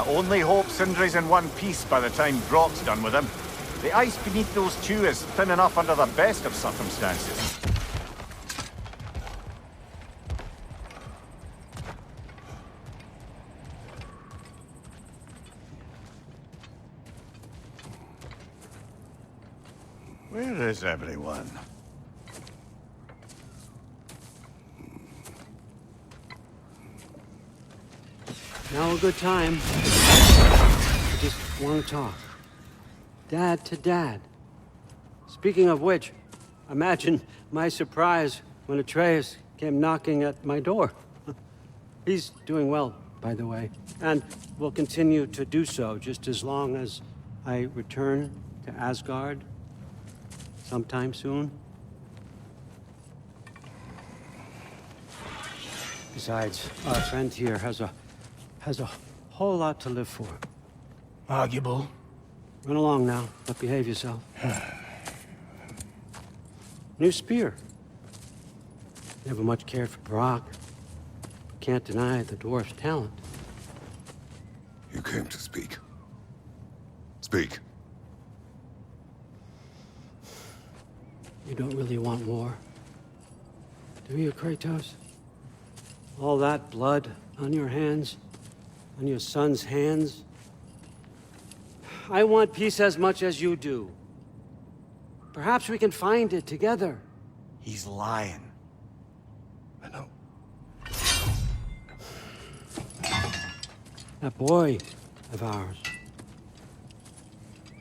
only hope Sindri's in one piece by the time Brock's done with him. The ice beneath those two is thin enough under the best of circumstances. Where is everyone? Now a good time. I just want to talk. Dad to Dad. Speaking of which, imagine my surprise when Atreus came knocking at my door. He's doing well, by the way, and will continue to do so just as long as I return to Asgard sometime soon. Besides, our friend here has a whole lot to live for. Arguable. Run along now, but behave yourself. New spear. Never much cared for Brock. Can't deny the dwarf's talent. You came to speak. Speak. You don't really want war, do you, Kratos? All that blood on your hands, on your son's hands. I want peace as much as you do. Perhaps we can find it together. He's lying. I know. That boy of ours.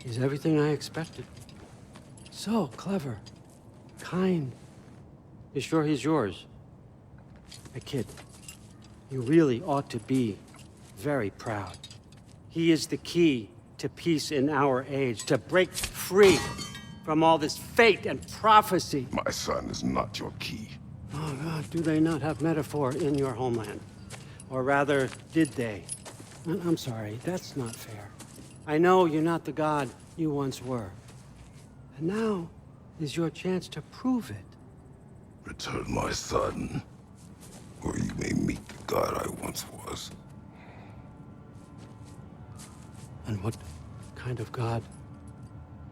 He's everything I expected. So clever. Kind. You sure he's yours? A kid. You really ought to be very proud. He is the key to peace in our age, to break free from all this fate and prophecy. My son is not your key. Oh, God, do they not have metaphor in your homeland? Or rather, did they? I'm sorry, that's not fair. I know you're not the god you once were. And now is your chance to prove it. Return my son, or you may meet the god I once was. And what kind of god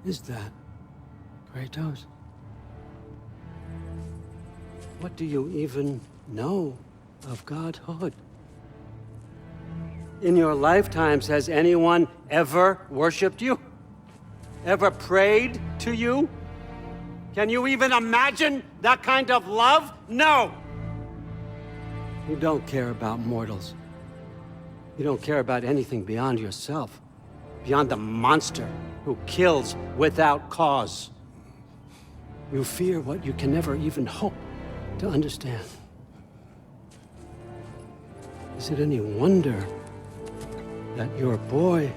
is that, Kratos? What do you even know of godhood? In your lifetimes, has anyone ever worshipped you? Ever prayed to you? Can you even imagine that kind of love? No! You don't care about mortals. You don't care about anything beyond yourself. Beyond the monster who kills without cause. You fear what you can never even hope to understand. Is it any wonder that your boy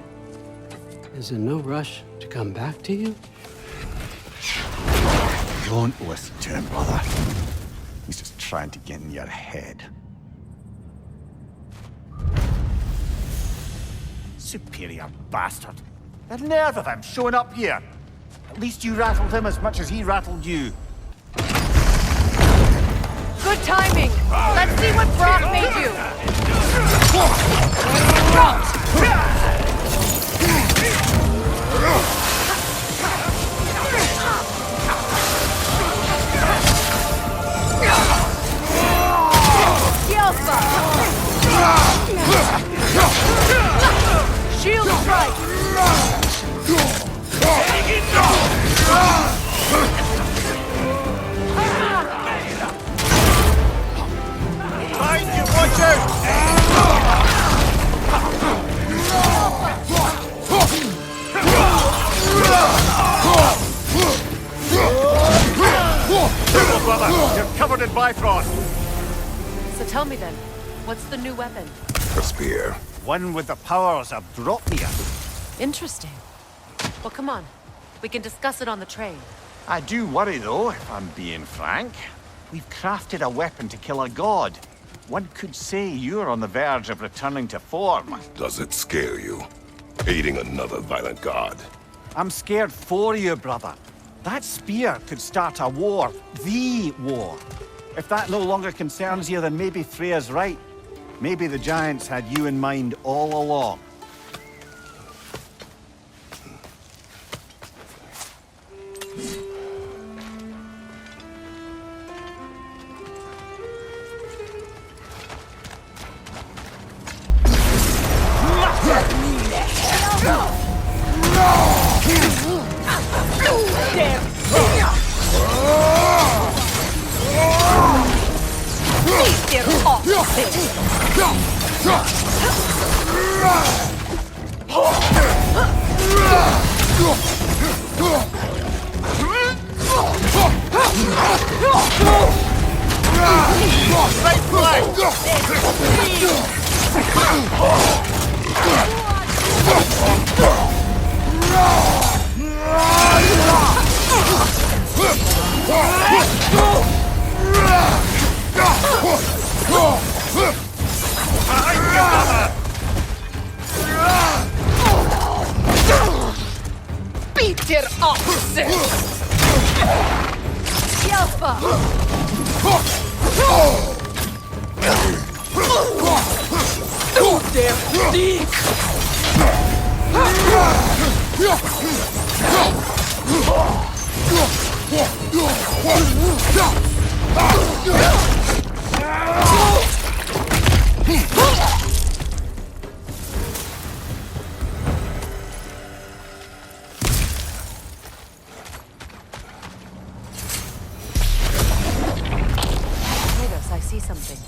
is in no rush to come back to you? Don't listen to him, brother. He's just trying to get in your head. Superior bastard. The nerve of him showing up here. At least you rattled him as much as he rattled you. Good timing! Let's see what Brock made you! Shield strike! Behind you, watch out! Careful, brother. You're covered in Bifrost. So tell me then, what's the new weapon? A spear. One with the powers of Dropnia. Interesting. Well, come on. We can discuss it on the train. I do worry, though, if I'm being frank. We've crafted a weapon to kill a god. One could say you're on the verge of returning to form. Does it scare you? Aiding another violent god. I'm scared for you, brother. That spear could start a war. The war. If that no longer concerns you, then maybe Freya's right. Maybe the Giants had you in mind all along. Peter Oxen! Hjälpa! Deftig! Kratos, I see something.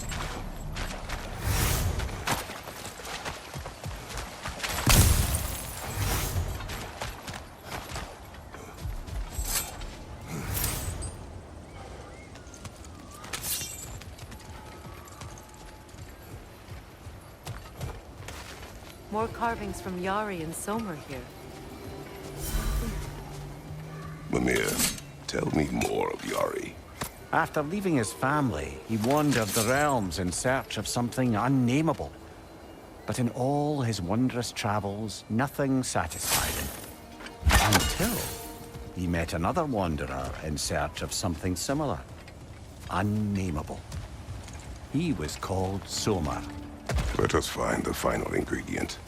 More carvings from Yari and Somer here. Mimir, tell me more of Yari. After leaving his family, he wandered the realms in search of something unnameable. But in all his wondrous travels, nothing satisfied him. Until he met another wanderer in search of something similar. Unnameable. He was called Somer. Let us find the final ingredient.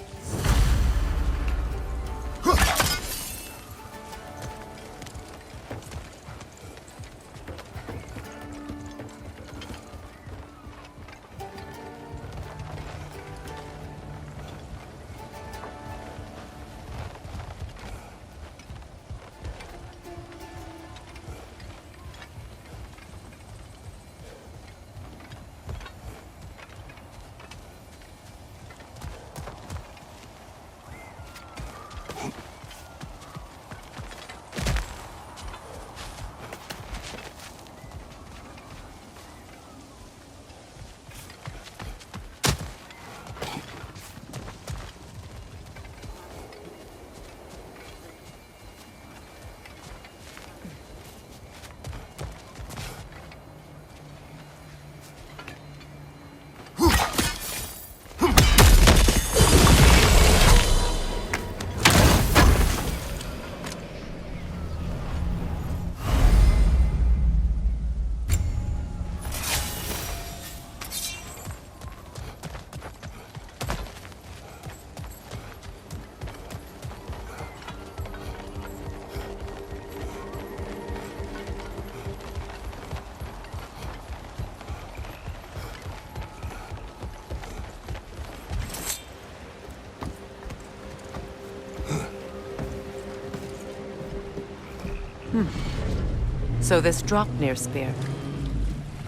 So this Draupnir spear.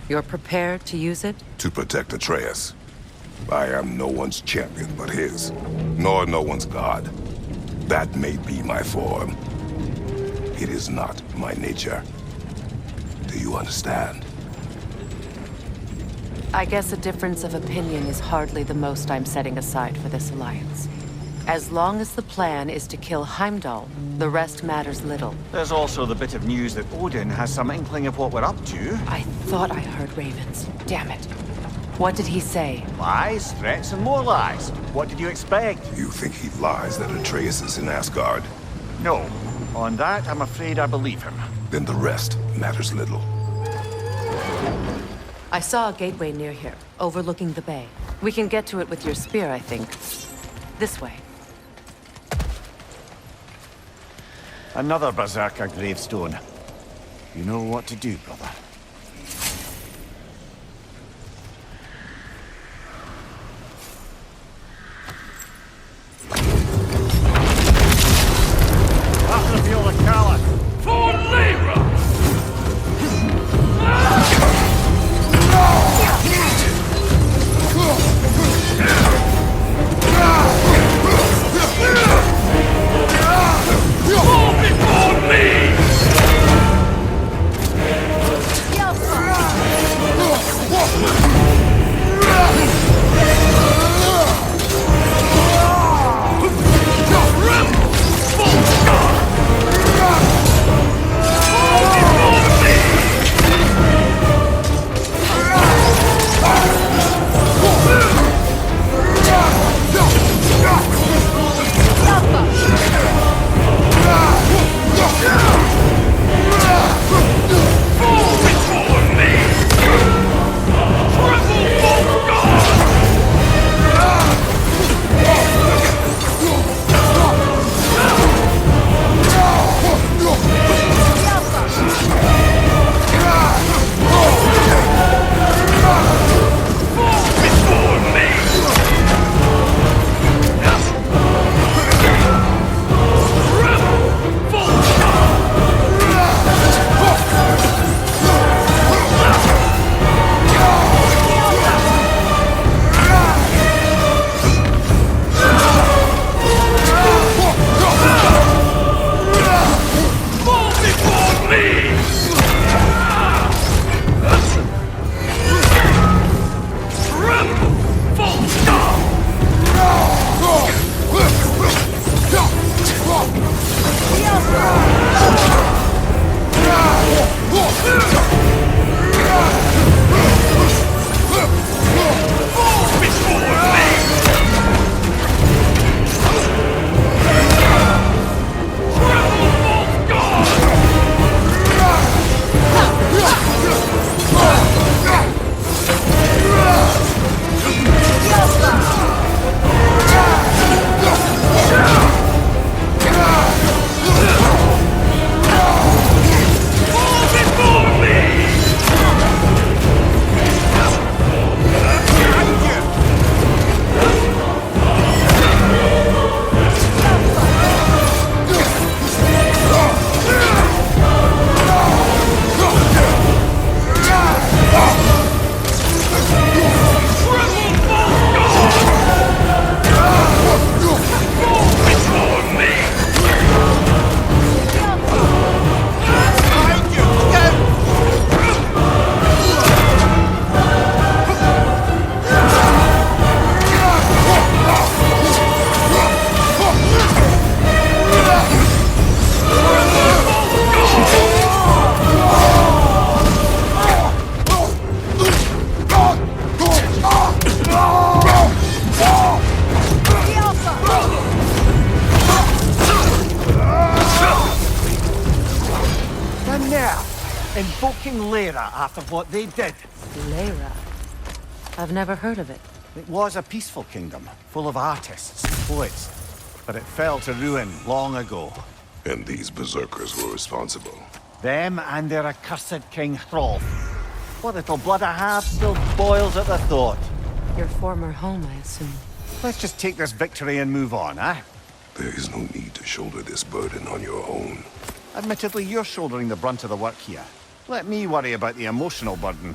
You're prepared to use it? To protect Atreus. I am no one's champion but his, nor no one's god. That may be my form. It is not my nature. Do you understand? I guess a difference of opinion is hardly the most I'm setting aside for this alliance. As long as the plan is to kill Heimdall, the rest matters little. There's also the bit of news that Odin has some inkling of what we're up to. I thought I heard ravens. Damn it. What did he say? Lies, threats, and more lies. What did you expect? You think he lies that Atreus is in Asgard? No. On that, I'm afraid I believe him. Then the rest matters little. I saw a gateway near here, overlooking the bay. We can get to it with your spear, I think. This way. Another Berserker gravestone. You know what to do, brother. After the Caliph! For me! Yeah, invoking Lyra after what they did. Lyra. I've never heard of it. It was a peaceful kingdom, full of artists and poets. But it fell to ruin long ago. And these berserkers were responsible. Them and their accursed King Hrolf. What little blood I have still boils at the thought. Your former home, I assume. Let's just take this victory and move on, eh? There is no need to shoulder this burden on your own. Admittedly, you're shouldering the brunt of the work here. Let me worry about the emotional burden.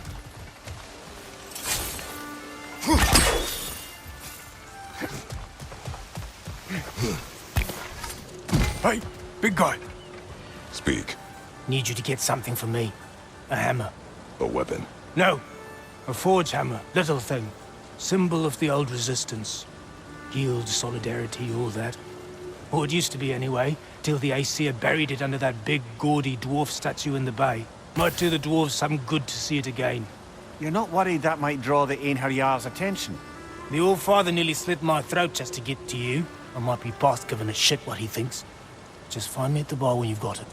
Hey, big guy. Speak. Need you to get something for me. A hammer. A weapon. No. A forge hammer. Little thing. Symbol of the old resistance. Guild, solidarity, all that. Or it used to be anyway, till the Aesir buried it under that big, gaudy dwarf statue in the bay. Might do the dwarves some good to see it again. You're not worried that might draw the Einherjar's attention? The old father nearly slit my throat just to get to you. I might be past giving a shit what he thinks. Just find me at the bar when you've got it.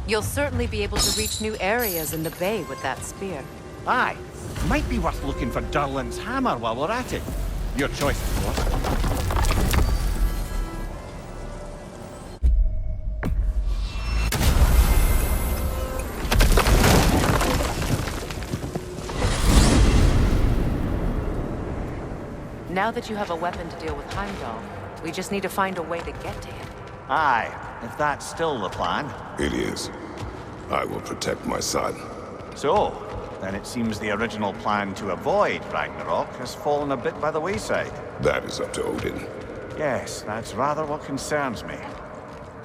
You'll certainly be able to reach new areas in the bay with that spear. Aye. Might be worth looking for Durlin's hammer while we're at it. Your choice, of course. Now that you have a weapon to deal with Heimdall, we just need to find a way to get to him. Aye, if that's still the plan. It is. I will protect my son. So, then it seems the original plan to avoid Ragnarok has fallen a bit by the wayside. That is up to Odin. Yes, that's rather what concerns me.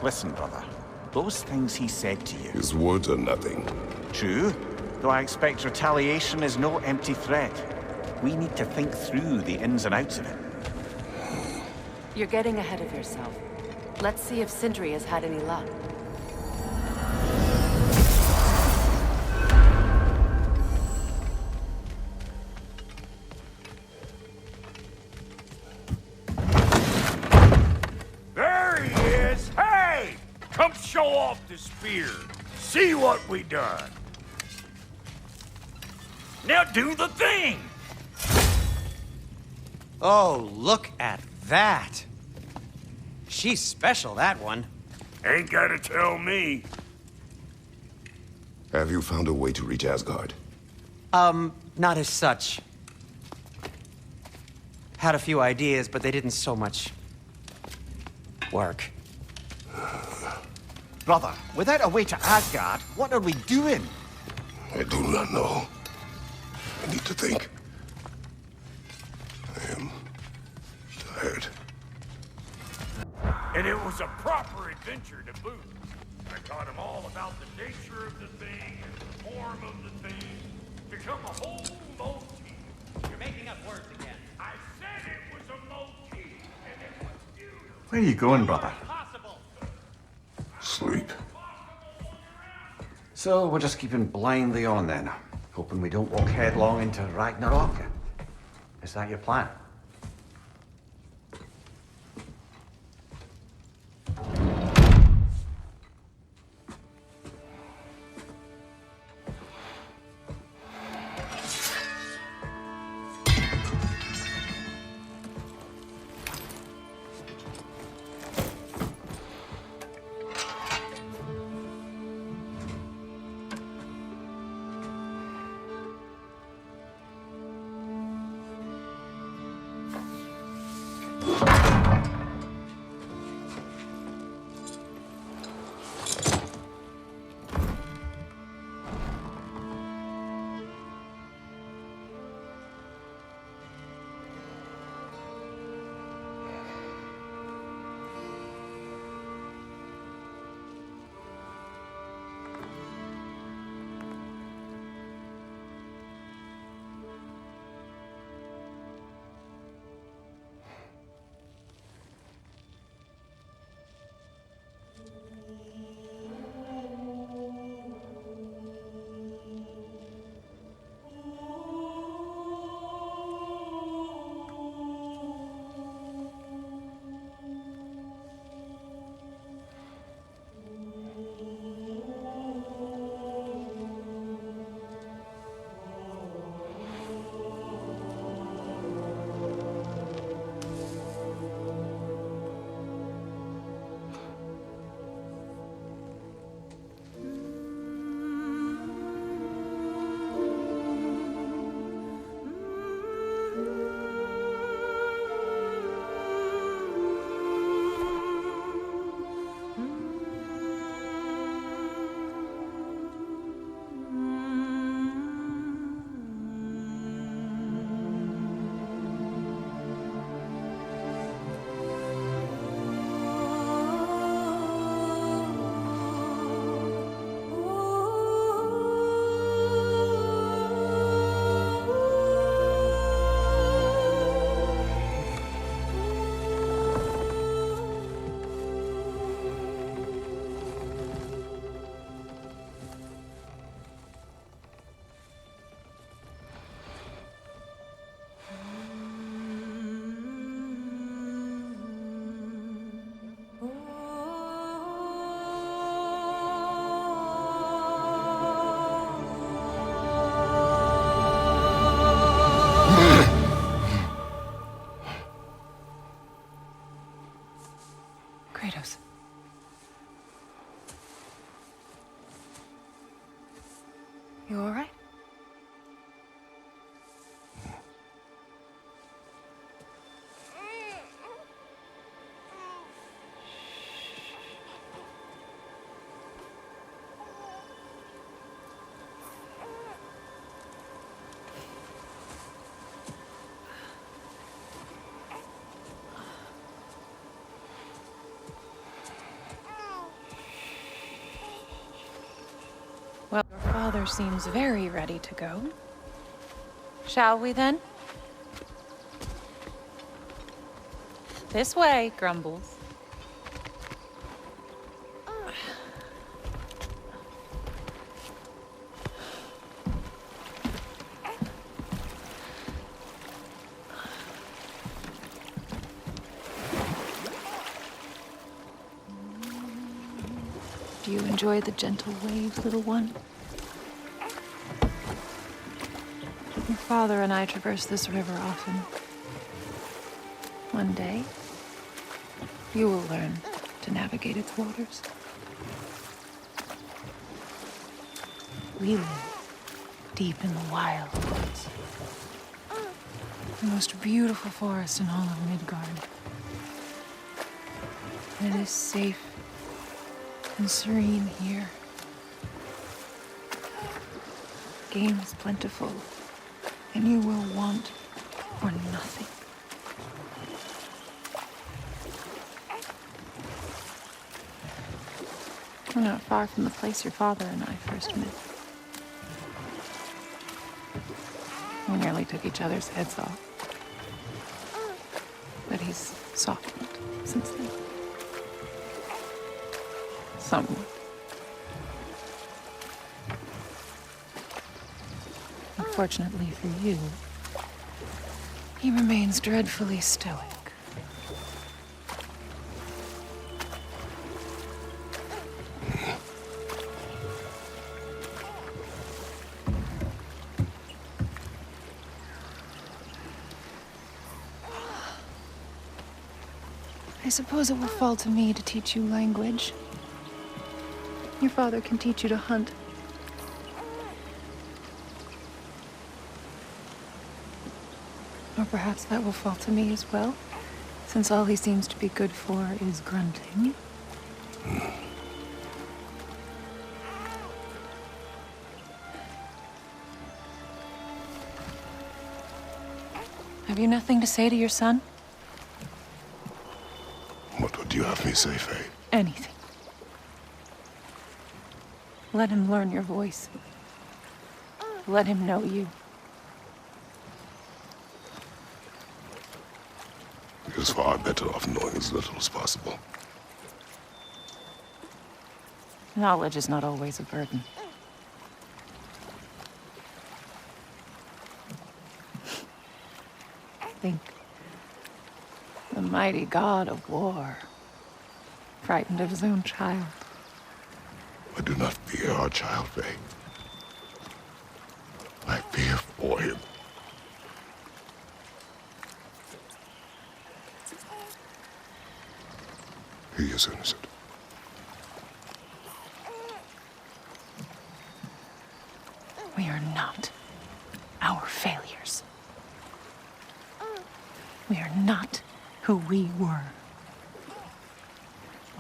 Listen, brother. Those things he said to you. His words are nothing. True, though I expect retaliation is no empty threat. We need to think through the ins and outs of it. You're getting ahead of yourself. Let's see if Sindri has had any luck. There he is! Hey! Come show off the spear. See what we done. Now do the thing! Oh, look at that. She's special, that one. Ain't gotta tell me. Have you found a way to reach Asgard? Not as such. Had a few ideas, but they didn't so much work. Brother, without a way to Asgard, what are we doing? I do not know. I need to think. I am tired. And it was a proper adventure to boot. I taught him all about the nature of the thing and the form of the thing. Become a whole motif. You're making up words again. I said it was a motif, and it was beautiful. Where are you going, brother? Possible. Sleep. So we're just keeping blindly on then, hoping we don't walk headlong into Ragnarok. Is that your plan? You all right? Well, your father seems very ready to go. Shall we then? This way, Grumbles. Do you enjoy the gentle waves, little one? Your father and I traverse this river often. One day, you will learn to navigate its waters. We live deep in the wild woods. The most beautiful forest in all of Midgard. It is safe and serene here. Game is plentiful, and you will want for nothing. We're not far from the place your father and I first met. We nearly took each other's heads off. But he's softened since then. Somewhat. Unfortunately for you, he remains dreadfully stoic. I suppose it will fall to me to teach you language. Your father can teach you to hunt. Or perhaps that will fall to me as well, since all he seems to be good for is grunting. Have you nothing to say to your son? What would you have me say, Faye? Anything. Let him learn your voice. Let him know you. He is far better off knowing as little as possible. Knowledge is not always a burden. Think. The mighty god of war, frightened of his own child. I do not fear our child, Faye. I fear for him. He is innocent. We are not our failures. We are not who we were.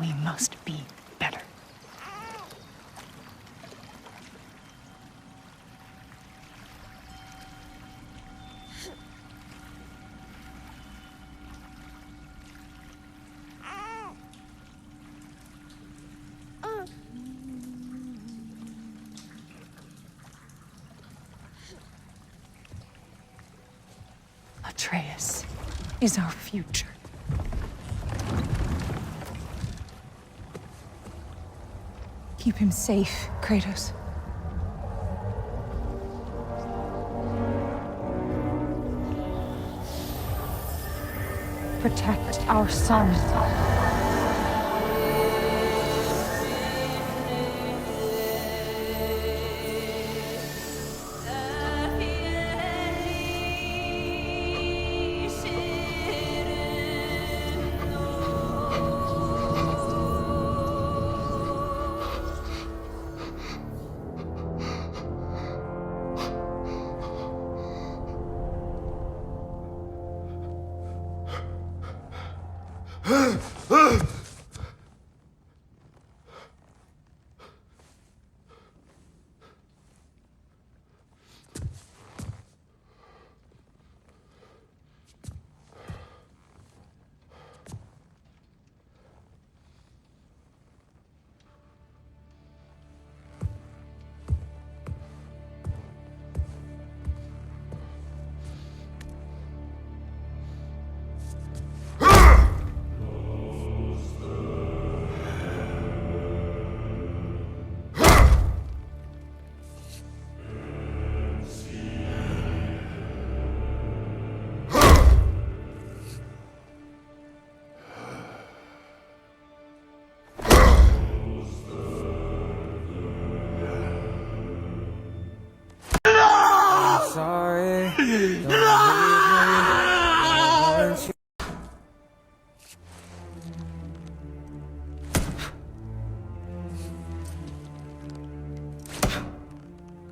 We must be better. Atreus is our future. Keep him safe, Kratos. Protect our son.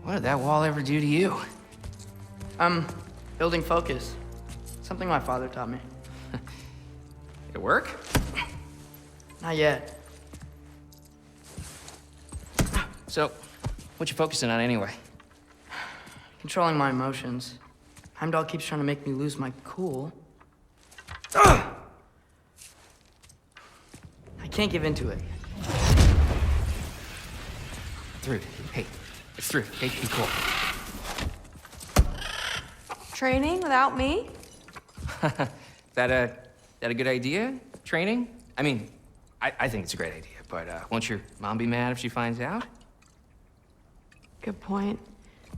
What did that wall ever do to you? Building focus. Something my father taught me. It work? Not yet. So, what you focusing on anyway? Controlling my emotions. Heimdall keeps trying to make me lose my cool. I can't give in to it. Thrud, hey, it's Thrud. Hey, be cool. Training without me? That a good idea? Training? I mean, I think it's a great idea, but won't your mom be mad if she finds out? Good point.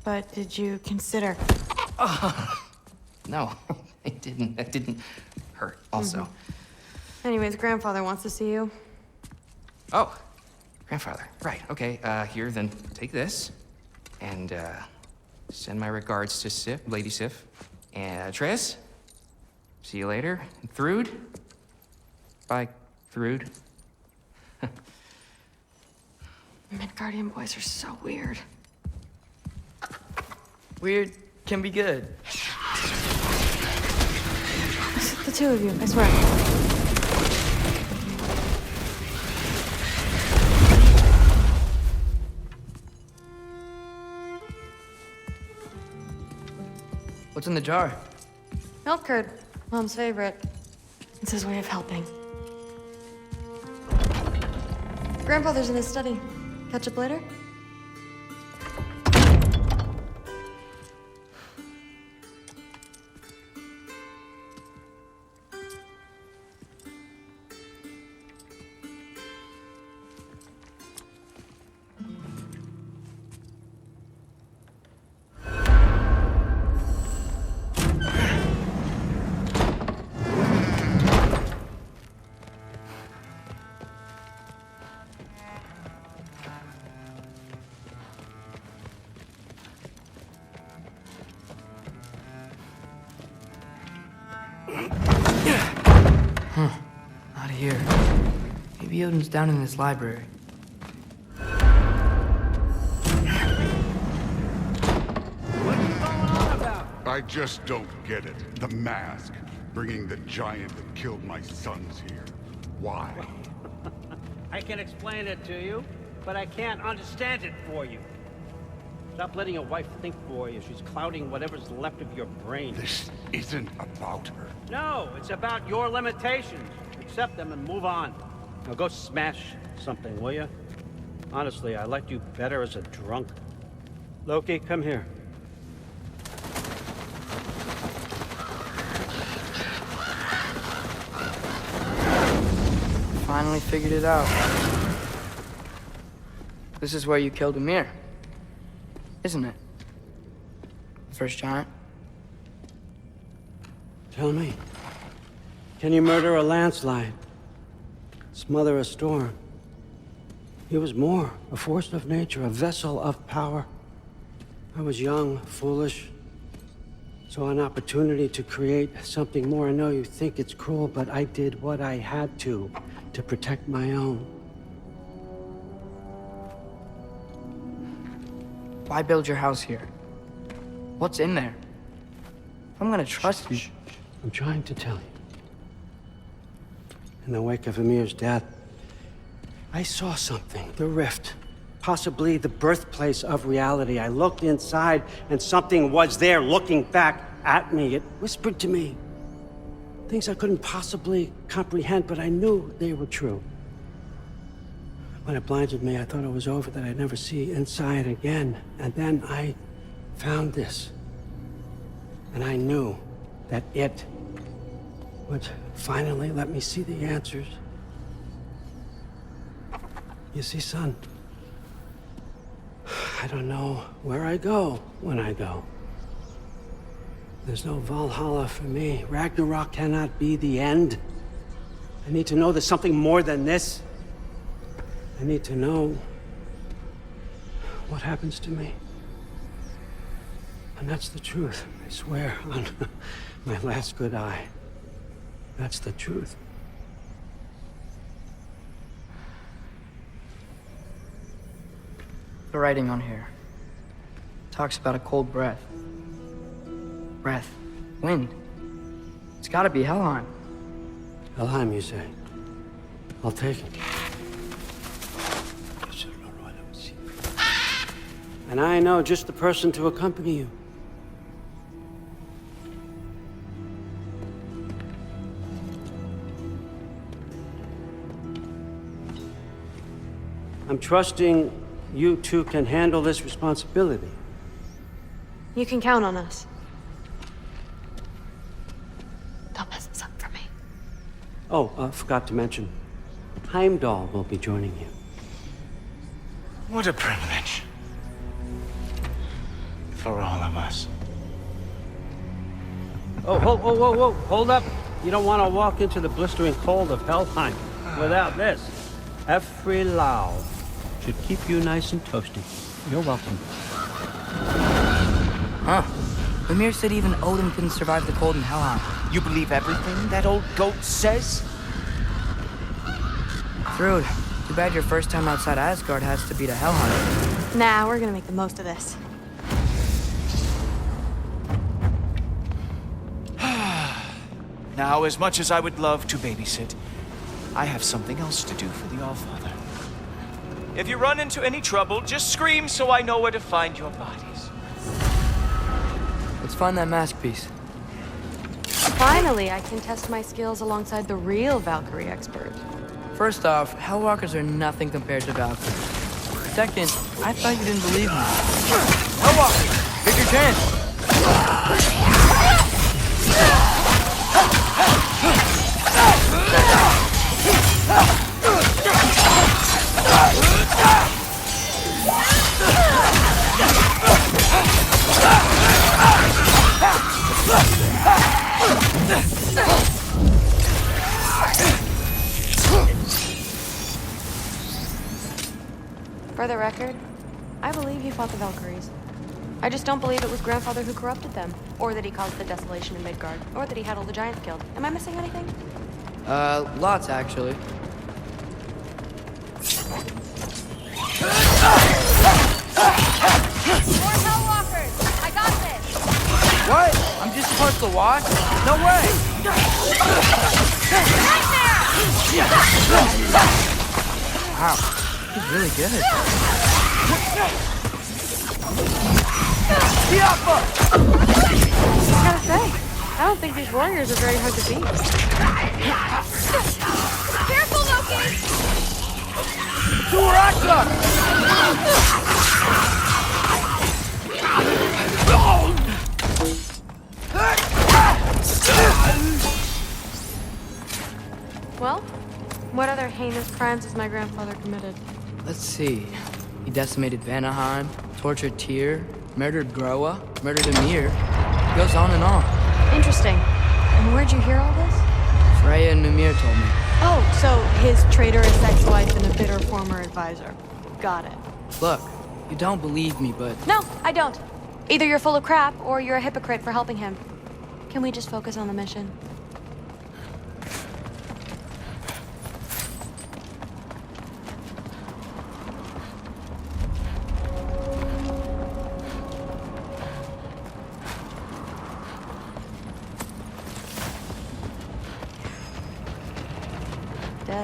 But did you consider... No, it didn't. That didn't hurt, also. Anyways, grandfather wants to see you. Oh, grandfather. Right, okay. Here, then take this. And, send my regards to Sif, Lady Sif. And, Tris. See you later. And Thrud. Bye, Thrud. Midgardian boys are so weird. Weird can be good. The two of you, I swear. What's in the jar? Milk curd, Mom's favorite. It's his way of helping. Grandfather's in his study. Catch up later? Not here. Maybe Odin's down in this library. I just don't get it. The mask. Bringing the giant that killed my sons here. Why? I can explain it to you, but I can't understand it for you. Stop letting your wife think for you. She's clouding whatever's left of your brain. This isn't about her. No, it's about your limitations. Accept them and move on. Now go smash something, will you? Honestly, I liked you better as a drunk. Loki, come here. Finally figured it out. This is where you killed Ymir, isn't it? The first giant? Tell me, can you murder a landslide? Smother a storm? He was more, a force of nature, a vessel of power. I was young, foolish, saw an opportunity to create something more. I know you think it's cruel, but I did what I had to protect my own. Why build your house here? What's in there? I'm gonna trust you. I'm trying to tell you. in the wake of Emir's death, I saw something. The rift. Possibly the birthplace of reality. I looked inside, and something was there looking back at me. It whispered to me things I couldn't possibly comprehend, but I knew they were true. When it blinded me, I thought it was over, that I'd never see inside again. And then I found this. And I knew that it would finally let me see the answers. You see, son, I don't know where I go when I go. There's no Valhalla for me. Ragnarok cannot be the end. I need to know there's something more than this. I need to know what happens to me. And that's the truth, I swear, on my last good eye. That's the truth. The writing on here talks about a cold breath. Breath. Wind. It's gotta be Helheim. Helheim, you say? I'll take it. And I know just the person to accompany you. I'm trusting you two can handle this responsibility. You can count on us. Don't mess this up for me. Oh, forgot to mention, Heimdall will be joining you. What a privilege. For all of us. Oh, whoa, whoa, whoa, whoa, hold up. You don't want to walk into the blistering cold of Helheim without this. Every Lau should keep you nice and toasty. You're welcome. Huh. Ymir said even Odin couldn't survive the cold in Helheim. You believe everything that old goat says? Thrud, too bad your first time outside Asgard has to be to Helheim. Nah, we're gonna make the most of this. Now, as much as I would love to babysit, I have something else to do for the Allfather. If you run into any trouble, just scream so I know where to find your bodies. Let's find that mask piece. Finally, I can test my skills alongside the real Valkyrie expert. First off, Hellwalkers are nothing compared to Valkyries. Second, I thought you didn't believe me. Hellwalker, take your chance. For the record, I believe he fought the Valkyries. I just don't believe it was Grandfather who corrupted them, or that he caused the desolation in Midgard, or that he had all the giants killed. Am I missing anything? Lots actually. More Hellwalkers! I got this! What? I'm just supposed to watch? No way! Wow, he's really good. I gotta say, I don't think these warriors are very hard to beat. Careful, Loki! Well, what other heinous crimes has my grandfather committed? Let's see. He decimated Vanaheim, tortured Tyr, murdered Groa, murdered Ymir. It goes on and on. Interesting. And where'd you hear all this? Freya and Ymir told me. Oh, so his traitorous ex-wife and a bitter former advisor. Got it. Look, you don't believe me, but No, I don't. Either you're full of crap, or you're a hypocrite for helping him. Can we just focus on the mission?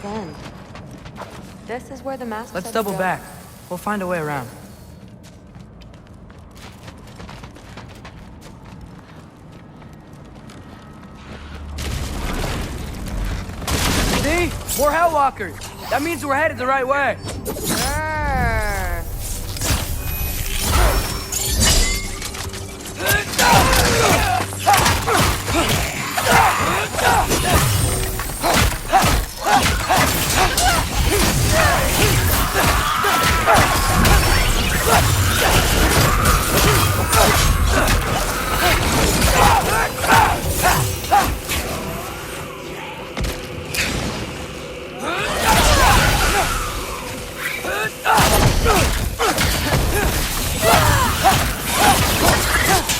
dead end. This is where the mask Let's said to double go. back. We'll find a way around. See? More Hellwalkers! That means we're headed the right way! Grr.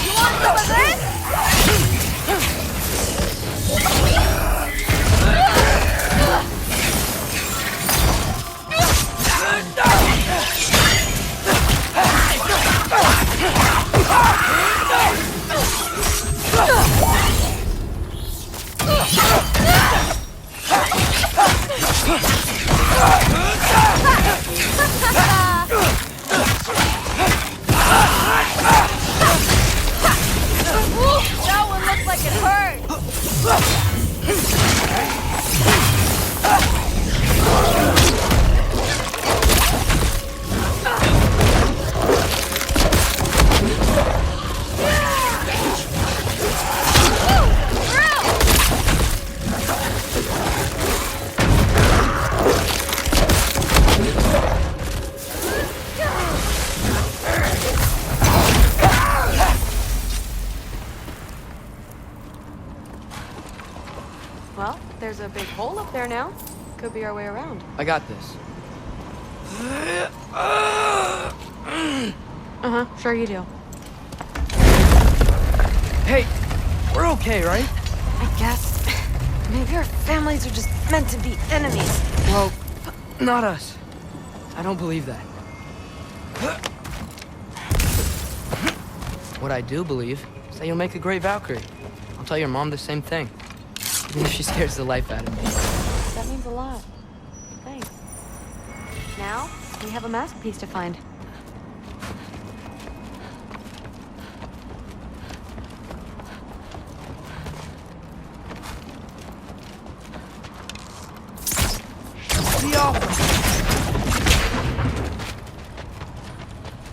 You want some of this? That one looks like it hurt. Well, there's a big hole up there now. Could be our way around. I got this. Uh-huh, sure you do. Hey, we're okay, right? I guess. Maybe our families are just meant to be enemies. Well, not us. I don't believe that. What I do believe is that you'll make a great Valkyrie. I'll tell your mom the same thing. Even if she scares the life out of me. That means a lot. Thanks. Now, we have a mask piece to find.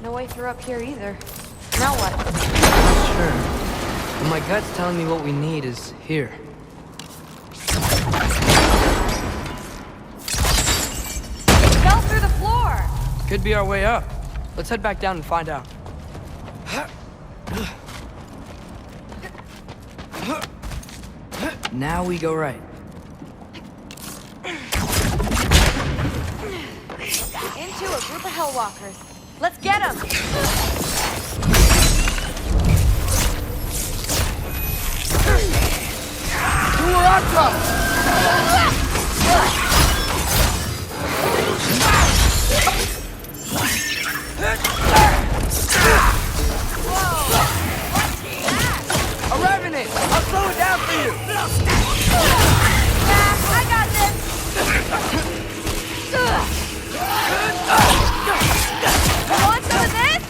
No way through up here either. Now what? Sure. But my gut's telling me what we need is here. Fell through the floor! Could be our way up. Let's head back down and find out. Now we go right. Into a group of Hellwalkers. Let's get them! A revenant! I'll slow it down for you! I got this. You want some of this?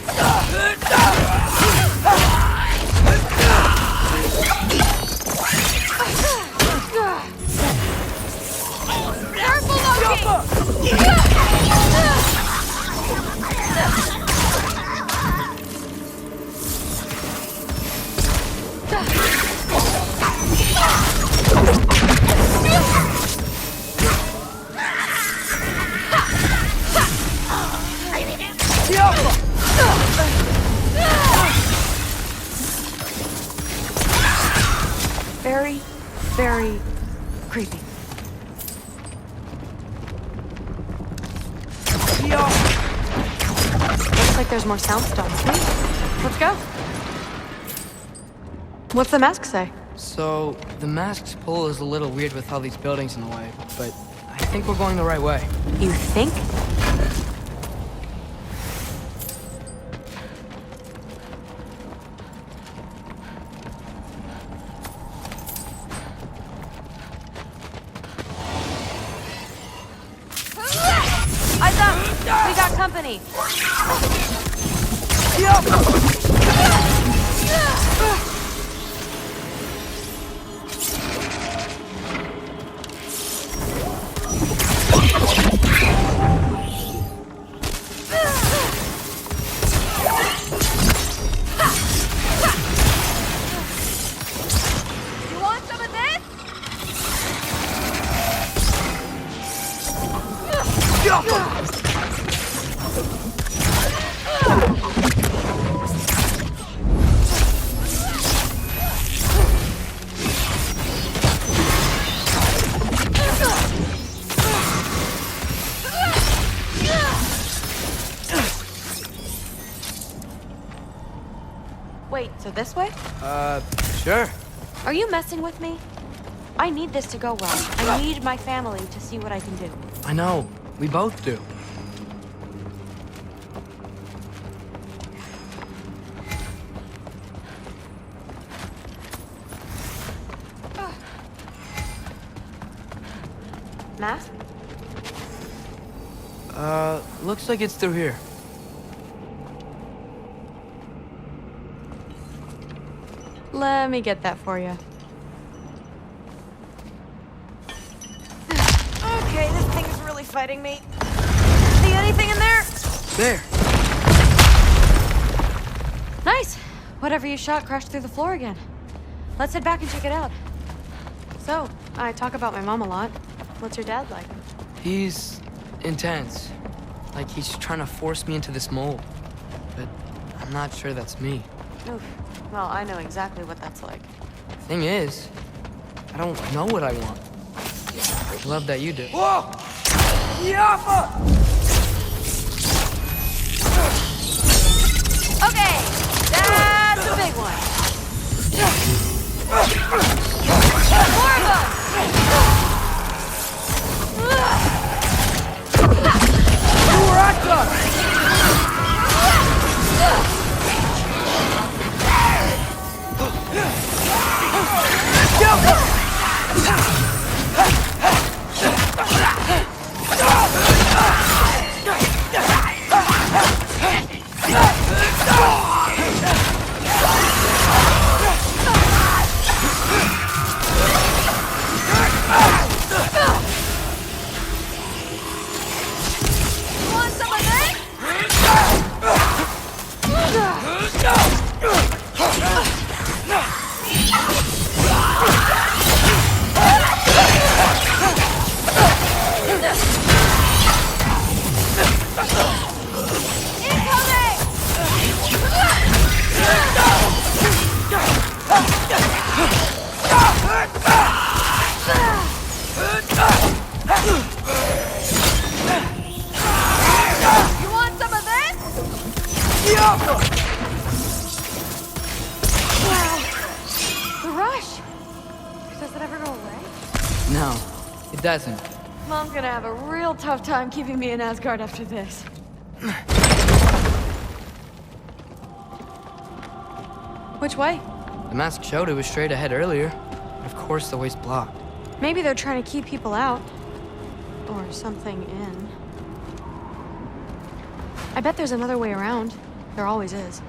Careful, Loki! Very, very creepy. Looks like there's more sound stuff. Let's go. What's the mask say? So, the mask's pull is a little weird with all these buildings in the way, but I think we're going the right way. You think? funny. You want some of this? Wait, so this way? Sure. Are you messing with me? I need this to go well. I need my family to see what I can do. I know. We both do. Mask? Looks like it's through here. Let me get that for you. Okay, this thing is really fighting me. See anything in there? There. Nice. Whatever you shot crashed through the floor again. Let's head back and check it out. So, I talk about my mom a lot. What's your dad like? He's intense. Like he's trying to force me into this mold. But I'm not sure that's me. Oof. Well, I know exactly what that's like. Thing is, I don't know what I want. I love that you do. Whoa! Yaffa! Okay, that's a big one. More of them! War Ragnarok! Want some of this? You want some of this? Wow. The rush. Does it ever go away? No, it doesn't. Mom's gonna have a real tough time keeping me in Asgard after this. Which way? The mask showed it was straight ahead earlier. Of course the way's blocked. Maybe they're trying to keep people out. Or something in. I bet there's another way around. There always is.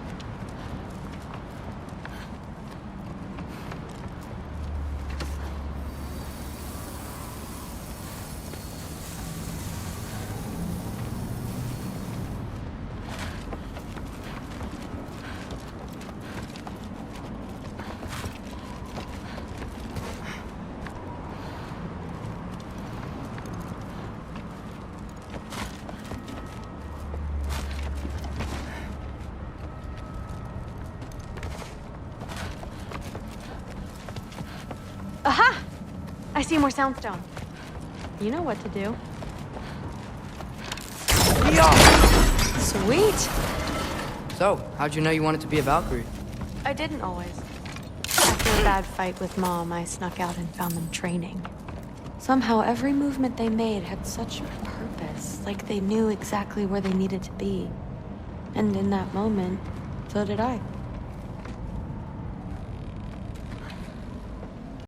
Aha! I see more soundstone. You know what to do. Sweet! So, how'd you know you wanted to be a Valkyrie? I didn't always. After a bad fight with Mom, I snuck out and found them training. Somehow, every movement they made had such purpose, like they knew exactly where they needed to be. And in that moment, so did I.